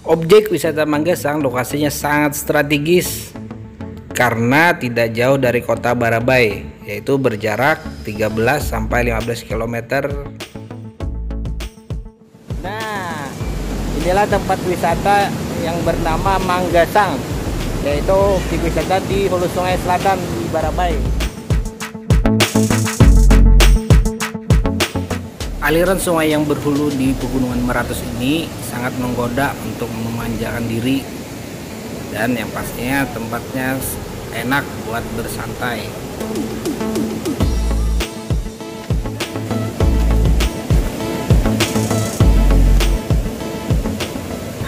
Objek wisata Manggasang lokasinya sangat strategis karena tidak jauh dari kota Barabai, yaitu berjarak 13 sampai 15 km. Nah, inilah tempat wisata yang bernama Manggasang, yaitu objek wisata di hulu Sungai Selatan di Barabai. Aliran sungai yang berhulu di Pegunungan Meratus ini sangat menggoda untuk memanjakan diri, dan yang pastinya tempatnya enak buat bersantai.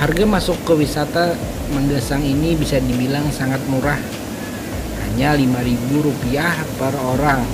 Harga masuk ke wisata Manggasang ini bisa dibilang sangat murah, hanya Rp5.000 per orang.